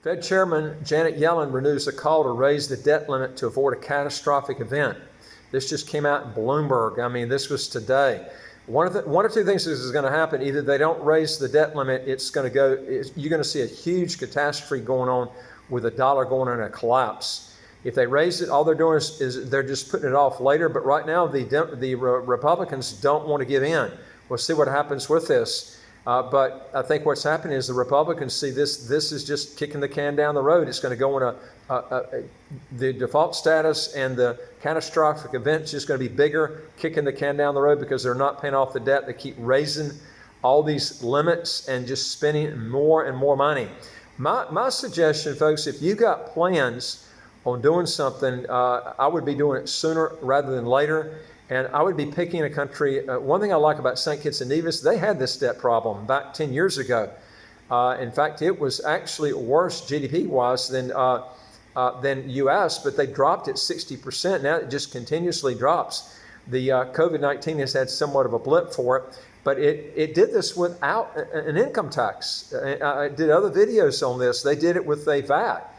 Fed Chairman Janet Yellen renews a call to raise the debt limit to avoid a catastrophic event. This just came out in Bloomberg. I mean, this was today. One of two things is going to happen. Either they don't raise the debt limit, you're going to see a huge catastrophe going on with the dollar going on a collapse. If they raise it, all they're doing is they're just putting it off later. But right now, the Republicans don't want to give in. We'll see what happens with this. But I think what's happening is the Republicans see this is just kicking the can down the road. It's going to go in the default status, and the catastrophic event is just going to be bigger, kicking the can down the road because they're not paying off the debt. They keep raising all these limits and just spending more and more money. My suggestion, folks, if you got plans on doing something, I would be doing it sooner rather than later. And I would be picking a country. One thing I like about St. Kitts and Nevis, they had this debt problem back 10 years ago. In fact, it was actually worse GDP-wise than U.S., but they dropped it 60%. Now it just continuously drops. The COVID-19 has had somewhat of a blip for it, but it did this without an income tax. I did other videos on this. They did it with a VAT.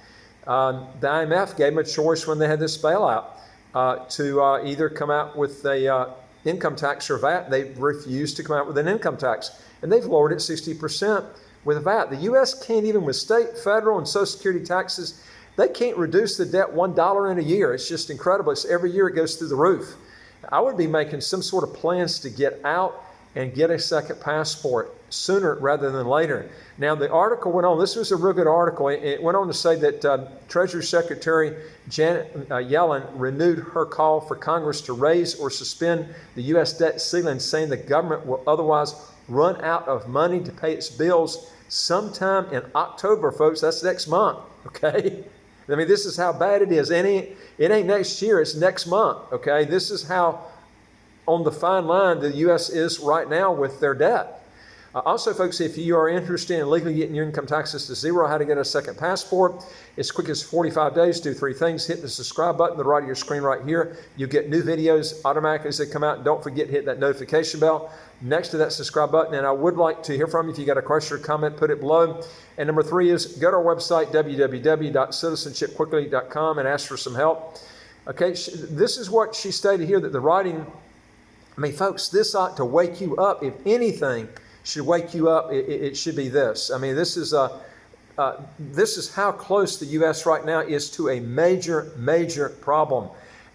The IMF gave them a choice when they had this bailout. To either come out with a income tax or VAT. They refused to come out with an income tax, and they've lowered it 60% with VAT. The U.S. can't, even with state, federal, and Social Security taxes, they can't reduce the debt $1 in a year. It's just incredible. Every year it goes through the roof. I would be making some sort of plans to get out and get a second passport sooner rather than later. Now, the article went on. This was a real good article. It went on to say that Treasury Secretary Janet Yellen renewed her call for Congress to raise or suspend the U.S. debt ceiling, saying the government will otherwise run out of money to pay its bills sometime in October, folks. That's next month, okay? I mean, this is how bad it is. It ain't next year, it's next month, okay? This is how on the fine line the U.S. is right now with their debt. Also, folks, if you are interested in legally getting your income taxes to zero, how to get a second passport, as quick as 45 days, do 3 things. Hit the subscribe button to the right of your screen right here. You'll get new videos automatically as they come out. And don't forget to hit that notification bell next to that subscribe button. And I would like to hear from you. If you got a question or comment, put it below. And number 3 is go to our website, www.citizenshipquickly.com, and ask for some help. Okay, this is what she stated here, that the writing, I mean, folks, this ought to wake you up. If anything should wake you up, it should be this. I mean, this is how close the U.S. right now is to a major problem.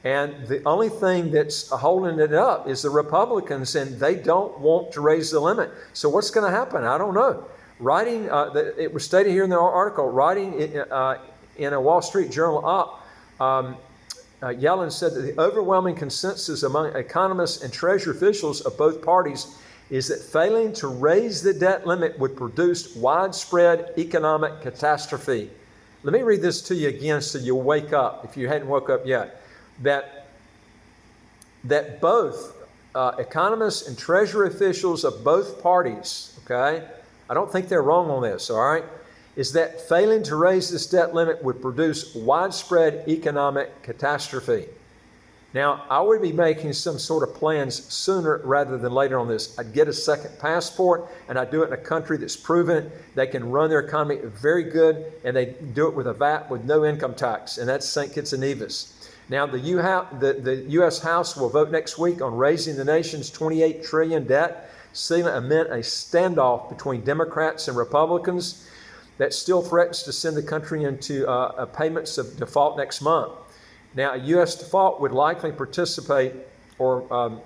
And the only thing that's holding it up is the Republicans, and they don't want to raise the limit. So what's going to happen? I don't know. Writing, it was stated here in the article, writing in a Wall Street Journal op, Yellen said that the overwhelming consensus among economists and Treasury officials of both parties is that failing to raise the debt limit would produce widespread economic catastrophe. Let me read this to you again so you'll wake up, if you hadn't woke up yet. That both economists and Treasury officials of both parties, okay, I don't think they're wrong on this, all right, is that failing to raise this debt limit would produce widespread economic catastrophe. Now, I would be making some sort of plans sooner rather than later on this. I'd get a second passport, and I'd do it in a country that's proven they can run their economy very good, and they do it with a VAT with no income tax, and that's St. Kitts and Nevis. Now, the U.S. House will vote next week on raising the nation's $28 trillion debt ceiling amid a standoff between Democrats and Republicans that still threatens to send the country into payments of default next month. Now, a U.S. default would likely participate or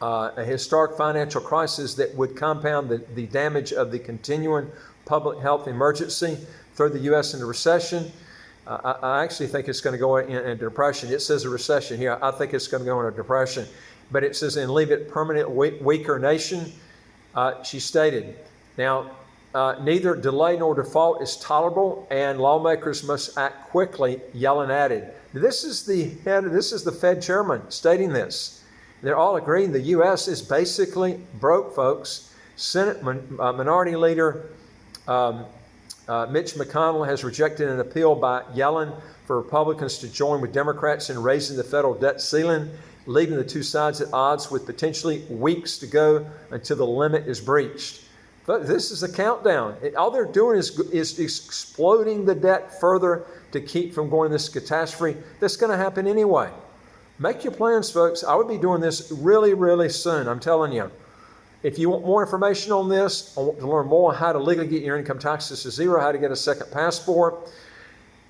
a historic financial crisis that would compound the damage of the continuing public health emergency, throw the U.S. into recession. I actually think it's going to go in a depression. It says a recession here. I think it's going to go in a depression. But it says, and leave it permanently weaker nation, she stated. Now, neither delay nor default is tolerable, and lawmakers must act quickly, Yellen added. This is the Fed chairman stating this. They're all agreeing the U.S. is basically broke, folks. Senate Minority Leader Mitch McConnell has rejected an appeal by Yellen for Republicans to join with Democrats in raising the federal debt ceiling, leaving the two sides at odds with potentially weeks to go until the limit is breached. But this is a countdown. All they're doing is exploding the debt further to keep from going this catastrophe that's going to happen anyway. Make your plans, folks. I would be doing this really, really soon. I'm telling you. If you want more information on this, or want to learn more on how to legally get your income taxes to zero, how to get a second passport,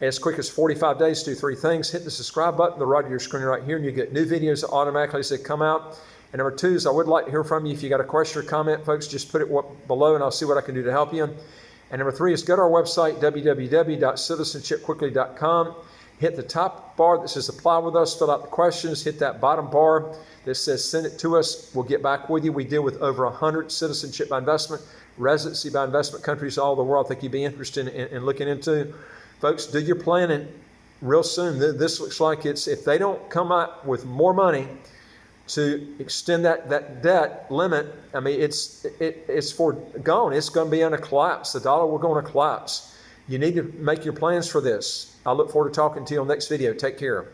as quick as 45 days, do 3 things. Hit the subscribe button, the right of your screen right here, and you get new videos automatically as they come out. And number 2 is I would like to hear from you. If you got a question or comment, folks, just put it below and I'll see what I can do to help you. And number 3 is go to our website, www.citizenshipquickly.com. Hit the top bar that says apply with us, fill out the questions, hit that bottom bar that says send it to us. We'll get back with you. We deal with over 100 citizenship by investment, residency by investment countries all over the world I think you'd be interested in looking into. Folks, do your planning real soon. This looks like if they don't come out with more money to extend that debt limit, I mean, it's gone. It's going to be on a collapse. The dollar will go on a collapse. You need to make your plans for this. I look forward to talking to you on the next video. Take care.